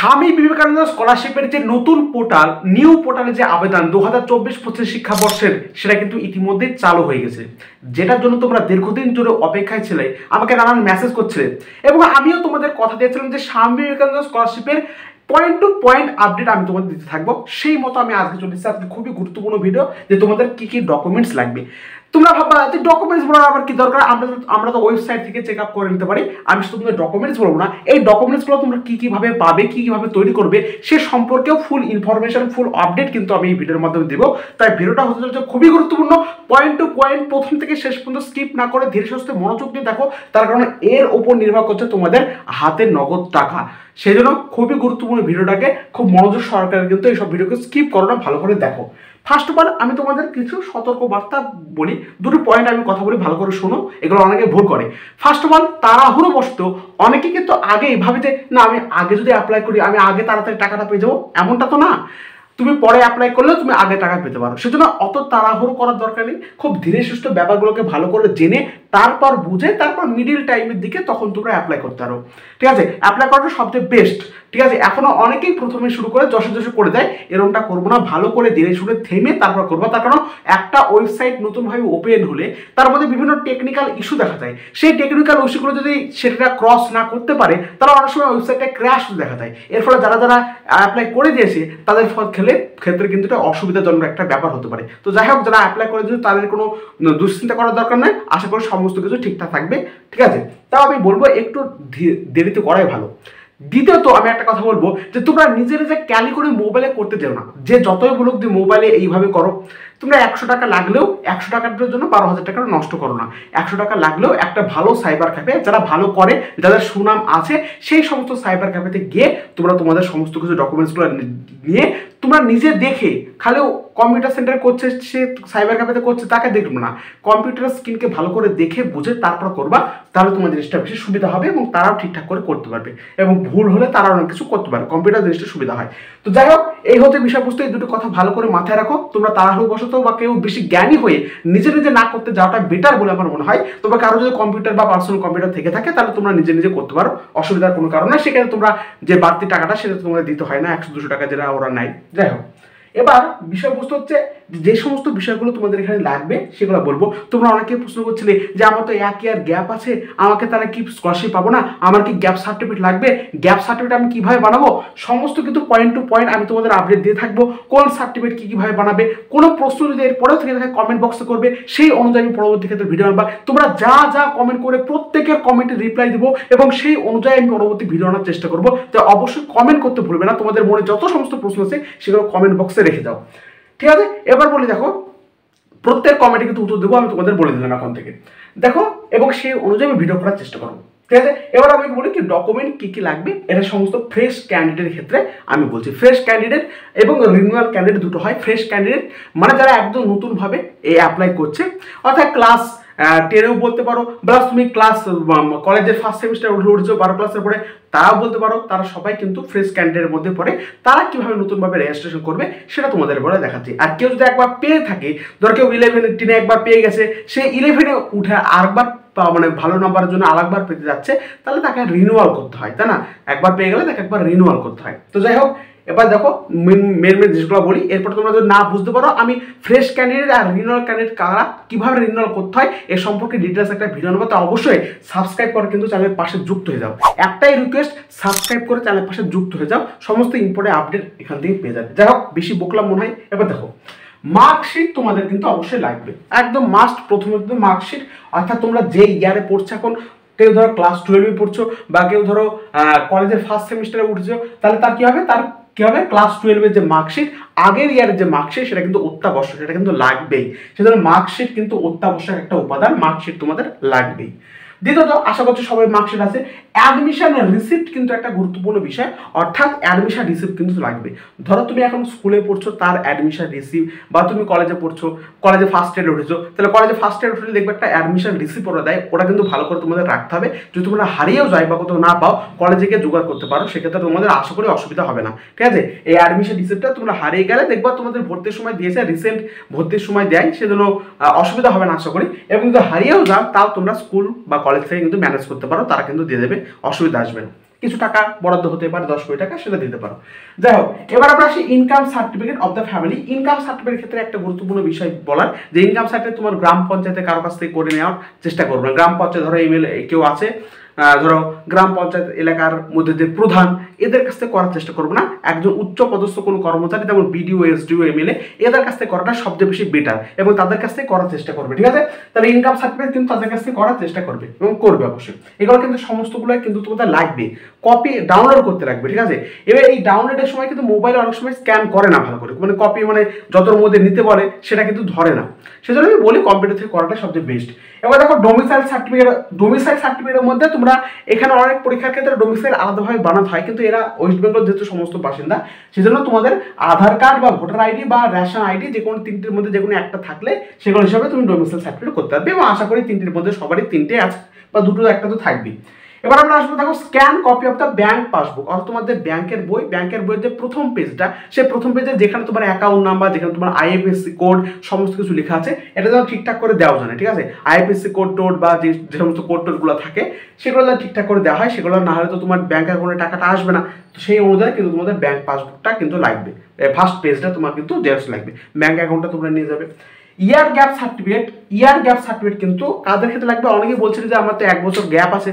স্বামী বিবেকানন্দ স্কলারশিপের যে নতুন পোর্টাল নিউ পোর্টালে যে আবেদন 2024-25 শিক্ষাবর্ষের সেটা কিন্তু ইতিমধ্যে চালু হয়ে গেছে, যেটার জন্য তোমরা দীর্ঘদিন ধরে অপেক্ষায় ছিলে, আমাকে নানান মেসেজ করছিলে এবং আমিও তোমাদের কথা দিয়েছিলাম যে স্বামী বিবেকানন্দ স্কলারশিপের পয়েন্ট টু পয়েন্ট আপডেট আমি তোমাদের দিতে থাকবো। সেই মতো আমি আজকে চলে এসেছি আজকে খুবই গুরুত্বপূর্ণ ভিডিও যে তোমাদের কি কি ডকুমেন্টস লাগবে। তোমরা ভাববা যে ডকুমেন্টস বলার আবার কি দরকার, আমরা তো ওয়েবসাইট থেকে চেক আপ করে নিতে পারি। আমি শুধু তোমাদের ডকুমেন্টস বলবো না, এই ডকুমেন্টসগুলো তোমরা কি কিভাবে পাবে, কি কিভাবে তৈরি করবে সে সম্পর্কেও ফুল ইনফরমেশন ফুল আপডেট কিন্তু আমি এই ভিডিওর মাধ্যমে দেবো। তাই ভিডিওটা হতে চলেছে খুবই গুরুত্বপূর্ণ, পয়েন্ট টু পয়েন্ট প্রথম থেকে শেষ পর্যন্ত স্কিপ না করে ধীরে সুস্থে মনোযোগ দিয়ে দেখো, তার কারণে এর উপর নির্ভর করছে তোমাদের হাতে নগদ টাকা। সেই জন্য খুবই গুরুত্বপূর্ণ ভিডিওটাকে খুব মনোযোগ সহকারে কিন্তু এইসব ভিডিওকে স্কিপ করো না, ভালো করে দেখো। ফার্স্ট অফ অল আমি তোমাদের কিছু সতর্ক বার্তা বলি, দুটো পয়েন্ট আমি কথা বলি, ভালো করে শোনো, এগুলো অনেকে ভুল করে। ফার্স্ট অফ অল তাড়াহুড়ো বসতো অনেকে কিন্তু আগেই ভাবে যে না আমি আগে যদি অ্যাপ্লাই করি আমি আগে তাড়াতাড়ি টাকাটা পেয়ে যাবো, এমনটা তো না। তুমি পরে অ্যাপ্লাই করলেও তুমি আগে টাকা পেতে পারো, সেজন্য অত তাড়াহুড়ো করার দরকার নেই। খুব ধীরে সুস্থ ব্যাপারগুলোকে ভালো করে জেনে তারপর বুঝে তারপর মিডিল টাইমের দিকে তখন তোমরা অ্যাপ্লাই করতে পারো, ঠিক আছে? অ্যাপ্লাই করাটা সবচেয়ে বেস্ট, ঠিক আছে? এখনো অনেকেই প্রথমে শুরু করে যশে যশে করে দেয়, এরকমটা করবো না, ভালো করে ধীরে সুরে থেমে তারপর করবো। তার কারণ একটা ওয়েবসাইট নতুনভাবে ওপেন হলে তার মধ্যে বিভিন্ন টেকনিক্যাল ইস্যু দেখা যায়, সেই টেকনিক্যাল ইস্যুগুলো যদি সেটা ক্রস না করতে পারে তাহলে অনেক সময় ওয়েবসাইটটা ক্র্যাশ দেখা যায়। এর ফলে যারা যারা অ্যাপ্লাই করে দিয়েছে তাদের ক্ষেত্রে কিন্তু এটা অসুবিধাজনক একটা ব্যাপার হতে পারে। তো যাই হোক, যারা অ্যাপ্লাই করে দিয়েছে তাদের কোনো দুশ্চিন্তা করার দরকার নেই, আশা করি সমস্ত কিছু ঠিকঠাক থাকবে, ঠিক আছে? তাও আমি বলবো একটু দেরিতে করাই ভালো। দ্বিতীয়ত আমি একটা কথা বলবো যে তোমরা নিজে নিজে ক্যালি করে মোবাইলে করতে যেও না, যে যতই বলুক যে মোবাইলে এইভাবে করো। তোমরা 100 টাকা লাগলেও 100 টাকার জন্য 12,000 টাকা নষ্ট করো না। 100 টাকা লাগলেও একটা ভালো সাইবার ক্যাফে, যারা ভালো করে, যাদের সুনাম আছে, সেই সমস্ত সাইবার ক্যাফেতে গিয়ে তোমরা তোমাদের সমস্ত কিছু ডকুমেন্টসগুলো নিয়ে তোমরা নিজে দেখে, খালি কম্পিউটার সেন্টারে করছে সে সাইবার ক্যাফেতে করছে তাকে দেখবে না, কম্পিউটার স্ক্রিনকে ভালো করে দেখে বুঝে তারপর করবা, তাহলে তোমার জিনিসটা বেশি সুবিধা হবে এবং তারাও ঠিকঠাক করে করতে পারবে এবং ভুল হলে তারা অনেক কিছু করতে পারে, কম্পিউটার জিনিসটা সুবিধা হয়। তো যাই হোক, এই হতে বিষয়বস্তু, এই দুটো কথা ভালো করে মাথায় রাখো। তোমরা তাড়াহুড়ো বসত বা কেউ বেশি জ্ঞানী হয়ে নিজে নিজে না করতে যাওয়াটা বেটার বলে আমার মনে হয়। তবে কারো যদি কম্পিউটার বা পার্সোনাল কম্পিউটার থেকে থাকে তাহলে তোমরা নিজে নিজে করতে পারো, অসুবিধার কোনো কারণ নেই। সেখানে তোমরা যে বাড়তি টাকাটা সেটা তোমাদের দিতে হয় না, 100-200 টাকা যেটা ওরা নেয়। যাই হোক, এবার বিষয়বস্তু হচ্ছে যে সমস্ত বিষয়গুলো তোমাদের এখানে লাগবে সেগুলো বলবো। তোমরা অনেকে প্রশ্ন করছিলে যে আমার তো 1 ইয়ার গ্যাপ আছে, আমাকে তারা কি স্কলারশিপ পাবো না, আমার কি গ্যাপ সার্টিফিকেট লাগবে, গ্যাপ সার্টিফিকেট আমি কিভাবে বানাবো, সমস্ত কিন্তু পয়েন্ট টু পয়েন্ট আমি তোমাদের আপডেট দিয়ে থাকবো। কোন সার্টিফিকেট কিভাবে বানাবে, কোনো প্রশ্ন যদি এরপরেও থেকে থাকে কমেন্ট বক্সে করবে, সেই অনুযায়ী আমি পরবর্তী ক্ষেত্রে ভিডিও আনবা। তোমরা যা যা কমেন্ট করে প্রত্যেকের কমেন্টে রিপ্লাই দেবো এবং সেই অনুযায়ী আমি পরবর্তী ভিডিও আনার চেষ্টা করবো। তো অবশ্যই কমেন্ট করতে ভুলবে না, তোমাদের মনে যত সমস্ত প্রশ্ন আছে সেগুলো কমেন্ট বক্সে রেখে দাও, ঠিক আছে? এবার বলি, দেখো প্রত্যেক কমেন্টে কিন্তু উত্তর দেবো, আমি তোমাদের বলে দিলাম এখন থেকে, দেখো, এবং সেই অনুযায়ী আমি ভিডিও করার চেষ্টা করবো, ঠিক আছে? এবার আমি বলি কি ডকুমেন্ট কি কি লাগবে, এটা সমস্ত ফ্রেশ ক্যান্ডিডেটের ক্ষেত্রে আমি বলছি। ফ্রেশ ক্যান্ডিডেট এবং রিনিউয়াল ক্যান্ডিডেট দুটো হয়। ফ্রেশ ক্যান্ডিডেট মানে যারা একদম নতুনভাবে এই অ্যাপ্লাই করছে, অর্থাৎ ক্লাস 10-এও বলতে পারো, প্লাস তুমি ক্লাস কলেজের ফার্স্ট সেমিস্টার উঠেছো 12 ক্লাসের পরে, তারাও বলতে পারো। তারা সবাই কিন্তু ফ্রেশ ক্যান্ডিডেটের মধ্যে পড়ে। তারা কিভাবে নতুনভাবে রেজিস্ট্রেশন করবে সেটা তোমাদের বলে দেখাচ্ছি। আর কেউ যদি একবার পেয়ে থাকে, ধর কেউ 11-10 একবার পেয়ে গেছে, সে 11-এ উঠে আরেকবার মানে ভালো নাম্বারের জন্য আরেকবার পেতে যাচ্ছে, তাহলে তাকে রিনিউয়াল করতে হয়, তাই না? একবার পেয়ে গেলে তাকে একবার রিনিউয়াল করতে হয়। তো যাই হোক, এবার দেখো মেন জিনিসগুলো বলি, এরপর তোমরা যদি না বুঝতে পারো আমি ফ্রেশ ক্যান্ডিডেট আর রিনিউয়াল ক্যান্ডিডেট কারা কিভাবে রিনিউয়াল করতে হয় এ সম্পর্কে ডিটেলস একটা ভিডিও নেবো। তো অবশ্যই সাবস্ক্রাইব করে কিন্তু চ্যানেলের পাশে যুক্ত হয়ে যাও। একটাই রিকোয়েস্ট, সাবস্ক্রাইব করে চ্যানেলের পাশে যুক্ত হয়ে যাও, সমস্ত ইম্পর্টেন্ট আপডেট এখান থেকে পেয়ে যাবে। যাই হোক, বেশি বকলাম মনে হয়। এবার দেখো, মার্কশিট তোমাদের কিন্তু অবশ্যই লাগবে, একদম মাস্ট। প্রথমে কিন্তু মার্কশিট, অর্থাৎ তোমরা যে ইয়ারে পড়ছো এখন, কেউ ধরো ক্লাস 12-এ পড়ছো বা কেউ ধরো কলেজের ফার্স্ট সেমিস্টারে উঠেছো, তাহলে তার কি হবে, ক্লাস 12-এর যে মার্কশিট, আগের ইয়ারের যে মার্কশিট, সেটা কিন্তু অত্যাবশ্যক, সেটা কিন্তু লাগবেই। সেজন্য মার্কশিট কিন্তু অত্যাবশ্যক একটা উপাদান, মার্কশিট তোমাদের লাগবেই। দ্বিতীয়ত, আশা করছি সবাই মার্কশিট আছে। অ্যাডমিশন রিসিপ্ট কিন্তু একটা গুরুত্বপূর্ণ বিষয়, অর্থাৎ অ্যাডমিশন রিসিপ্ট কিন্তু লাগবে। ধরো তুমি এখন স্কুলে পড়ছো, তার অ্যাডমিশন রিসিপ্ট, বা তুমি কলেজে পড়ছো, কলেজে ফার্স্ট ইয়ারে উঠেছো, তাহলে কলেজে ফার্স্ট ইয়ারে উঠলে দেখবে একটা অ্যাডমিশন রিসিপ্ট ওরা দেয়, ওটা কিন্তু ভালো করে তোমাদের রাখতে হবে। যদি তোমরা হারিয়েও যায় বা কোথাও না পাও, কলেজে গিয়ে জোগাড় করতে পারো, সেক্ষেত্রে তোমাদের আশা করি অসুবিধা হবে না, ঠিক আছে? এই অ্যাডমিশন রিসিপ্টটা তোমরা হারিয়ে গেলে দেখবা তোমাদের ভর্তির সময় দিয়েছে, রিসেন্ট ভর্তির সময় দেয়, সেজন্য অসুবিধা হবে না আশা করি। এবং যদি হারিয়েও যাও তাও তোমরা স্কুল বা কলেজ থেকে কিন্তু ম্যানেজ করতে পারো, তারা কিন্তু দিয়ে দেবে, অসুবিধা আসবে না। কিছু টাকা বরাদ্দ হতে পারে, 10 কোটি টাকা, সেটা দিতে পারো। যাই হোক, এবার আমরা আসি income certificate of the family. Income সার্টিফিকেটের ক্ষেত্রে একটা গুরুত্বপূর্ণ বিষয় বলার, যে ইনকাম সার্টিফিকেট তোমার গ্রাম পঞ্চায়েতে কারো কাছ থেকে করে নেওয়ার চেষ্টা করবে না। গ্রাম পঞ্চায়েত ধরো এমএলএ কেউ আছে, ধরো গ্রাম পঞ্চায়েত এলাকার মধ্যে যে প্রধান, এদের কাছ থেকে করার চেষ্টা করবো না। একজন উচ্চ পদস্থ কোনো কর্মচারী যেমন বিডিও, এসডিও, এমএলএ, এদের কাছ থেকে করাটা সবচেয়ে বেশি বেটার এবং তাদের কাছ থেকে করার চেষ্টা করবে, ঠিক আছে? তাহলে ইনকাম সার্টিফিকেট কিন্তু তাদের কাছ থেকে করার চেষ্টা করবে এবং করবে অবশ্যই। এগুলো কিন্তু সমস্তগুলো কিন্তু তোমাদের লাগবে, কপি ডাউনলোড করতে লাগবে, ঠিক আছে? এবার এই ডাউনলোডের সময় কিন্তু মোবাইলে অনেক সময় স্ক্যান করে না ভালো করে, মানে কপি মানে যতর মধ্যে নিতে বলে সেটা কিন্তু ধরে না। সেজন্য আমি বলি কম্পিউটার থেকে করাটা সবচেয়ে বেস্ট। এবার দেখো ডোমিসাইল সার্টিফিকেট। ডোমিসাইল সার্টিফিকেটের মধ্যে তোমরা এখানে অনেক পরীক্ষার ক্ষেত্রে ডোমিসাইল আলাদাভাবে বানাতে হয়, কিন্তু এরা ওয়েস্ট বেঙ্গল যেহেতু সমস্ত বাসিন্দা, সেজন্য তোমাদের আধার কার্ড বা ভোটার আইডি বা রেশন আইডি যে কোনো তিনটির মধ্যে যে কোনো একটা থাকলে সেগুলো হিসাবে তুমি ডোমিসাইল সার্টিফিকেট করতে পারবে এবং আশা করি তিনটির মধ্যে সবারই তিনটে আছে বা দুটো একটা তো থাকবেই। এবার আমরা আসবো, দেখো scan copy of the bank passbook, অর্থাৎ তোমাদের ব্যাংকের বই, ব্যাংকের বইয়ের যে প্রথম পেজটা, সেই প্রথম পেজে যেখানে তোমার অ্যাকাউন্ট নাম্বার, যেখানে তোমার আইএফএসসি কোড সমস্ত কিছু লেখা আছে, এটা যেন ঠিকঠাক করে দেওয়া যায়, ঠিক আছে? আইএফএসসি কোড টোড বা যে সমস্ত কোড টোডগুলো থাকে সেগুলো যেন ঠিকঠাক করে দেওয়া হয়, সেগুলো না হলে তো তোমার ব্যাংক অ্যাকাউন্টে টাকাটা আসবে না। তো সেই অনুযায়ী কিন্তু তোমাদের ব্যাংক পাসবুকটা কিন্তু লাগবে, ফার্স্ট পেজটা তোমার কিন্তু জেরক্স লাগবে, ব্যাংক অ্যাকাউন্টটা তোমরা নিয়ে যাবে। ইয়ার গ্যাপ সার্টিফিকেট, ইয়ার গ্যাপ সার্টিফিকেট কিন্তু কাদের ক্ষেত্রে লাগবে? অনেকেই বলছিল যে আমার তো 1 বছর গ্যাপ আছে।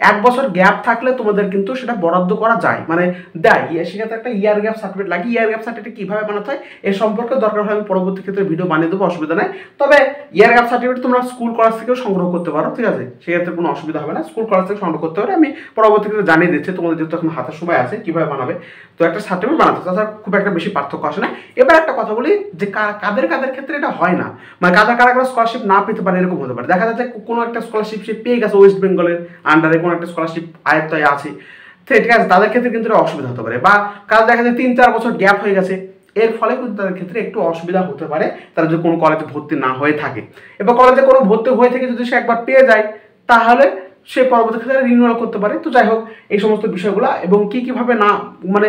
1 বছর গ্যাপ থাকলে তোমাদের কিন্তু সেটা বরাদ্দ করা যায়, মানে দেয়, সেক্ষেত্রে একটা ইয়ার গ্যাপ সার্টিফিকেট লাগে। ইয়ার গ্যাপ সার্টিফিকেট কিভাবে বানাতে হয় এ সম্পর্কে দরকার হয় আমি পরবর্তী ক্ষেত্রে ভিডিও বানিয়ে দেবো, অসুবিধা নাই। তবে ইয়ার গ্যাপ সার্টিফিকেট তোমরা স্কুল কলেজ থেকেও সংগ্রহ করতে পারো, ঠিক আছে? সেক্ষেত্রে কোনো অসুবিধা হবে না, স্কুল কলেজ থেকে সংগ্রহ করতে পারে। আমি পরবর্তী ক্ষেত্রে জানিয়ে দিচ্ছি তোমাদের, যেহেতু এখন হাতে সময় আছে, কিভাবে বানাবে। তো একটা সার্টিফিকেট বানাতে তাছাড়া খুব একটা বেশি পার্থক্য আসে না। এবার একটা কথা বলি যে কাদের কাদের ক্ষেত্রে এটা হয় না, মানে কারা স্কলারশিপ না পেতে পারে এরকম হতে পারে। দেখা যাচ্ছে কোনো একটা স্কলারশিপ সে পেয়ে গেছে, ওয়েস্ট বেঙ্গলের আন্ডারে কোনো একটা স্কলারশিপ আয়ত্তায় আছে, ঠিক আছে? তাদের ক্ষেত্রে কিন্তু অসুবিধা হতে পারে। বা কারো দেখা যায় 3-4 বছর গ্যাপ হয়ে গেছে, এর ফলে কিন্তু তাদের ক্ষেত্রে একটু অসুবিধা হতে পারে, তারা যদি কোনো কলেজে ভর্তি না হয়ে থাকে। এবার কলেজে কোনো ভর্তি হয়ে থেকে যদি সে একবার পেয়ে যায়, তাহলে সে পরবর্তী ক্ষেত্রে রিনিউয়াল করতে পারে। তো যাই হোক, এই সমস্ত বিষয়গুলো এবং কিভাবে না, মানে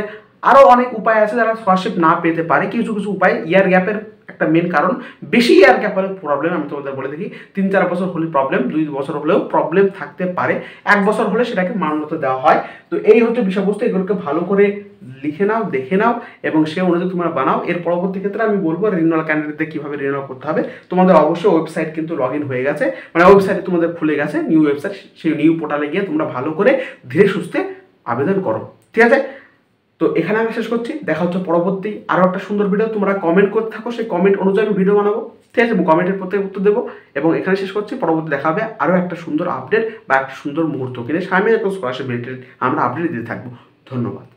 আরও অনেক উপায় আছে যারা স্কলারশিপ না পেতে পারে। কিছু উপায়, ইয়ার গ্যাপের একটা মেন কারণ, বেশি ইয়ার গ্যাপ হলে প্রবলেম, আমি তোমাদের বলে দেখি 3-4 বছর হলে প্রবলেম, 2 বছর হলেও প্রবলেম থাকতে পারে, 1 বছর হলে সেটাকে মান্যতা দেওয়া হয়। তো এই হচ্ছে বিষয়বস্তু, এগুলোকে ভালো করে লিখে নাও, দেখে নাও এবং সে অনুযায়ী তোমরা বানাও। এর পরবর্তী ক্ষেত্রে আমি বলবো রিনিউয়াল ক্যান্ডিডেটদের কীভাবে রিনিউয়াল করতে হবে। তোমাদের অবশ্যই ওয়েবসাইট কিন্তু লগ ইন হয়ে গেছে, মানে ওয়েবসাইটে তোমাদের খুলে গেছে নিউ ওয়েবসাইট, সেই নিউ পোর্টালে গিয়ে তোমরা ভালো করে ধীরে সুস্থে আবেদন করো, ঠিক আছে? তো এখানে আমি শেষ করছি, দেখা হচ্ছে পরবর্তী আরও একটা সুন্দর ভিডিও। তোমরা কমেন্ট করতে থাকো, সেই কমেন্ট অনুযায়ী আমি ভিডিও বানাবো, ঠিক আছে? এবং কমেন্টের প্রত্যেক উত্তর দেবো এবং এখানে শেষ করছি। পরবর্তী দেখা হবে আরও একটা সুন্দর আপডেট বা একটা সুন্দর মুহূর্ত কিনে সামনে একটা স্কলারশিপ রিলেটেড আমরা আপডেট দিতে থাকবো। ধন্যবাদ।